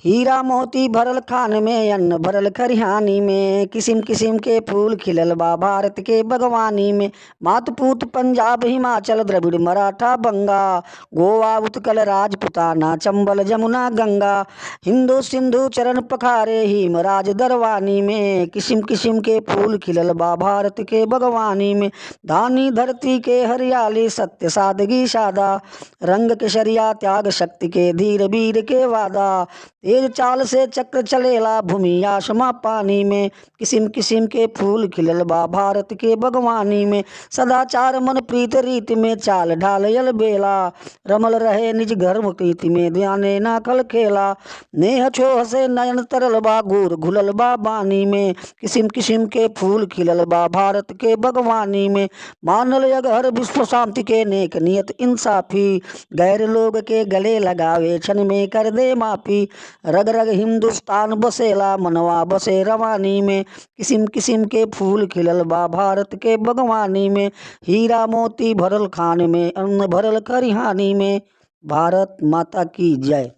हीरा मोती भरल खान में, अन्न भरल खरिहानी में, किसिम किसिम के फूल खिलल बा भारत के बागवानी में। मात पूत पंजाब हिमाचल द्रविड़ मराठा बंगा, गोवा उत्कल राजपुताना चंबल जमुना गंगा, हिंदू सिंधु चरण पखारे हिमराज दरवानी में। किसिम किसिम के फूल खिलल बा भारत के बागवानी में। धानी धरती के हरियाली, सत्य सादगी सादा, रंग केसरिया त्याग शक्ति के धीर वीर के वादा। तेज चाल से चक्र चलेला भूमि आसमां पानी में। किसिम किसिम के फूल खिलल बा भारत के बागवानी में। सदाचार मन प्रीत रीत में, चाल ढाल यल बेला, रमल रहे निज धर्म प्रीति में, ध्याने ना खल खेला। नेह छोह से नयन तरल बा, गुर घुलल बा बानी में। किसिम किसिम के फूल खिलल बा भारत के बागवानी में। मानल अगहर विश्व शांति के, नेक नियत इंसाफी, गैर लोग के गले लगावे क्षण में कर दे माफी। रग रग हिंदुस्तान बसेला, मनवा बसे रवानी में। किसिम किसिम के फूल खिलल बा भारत के बागवानी में। हीरा मोती भरल खान में, अन्न भरल खरिहानी में। भारत माता की जय।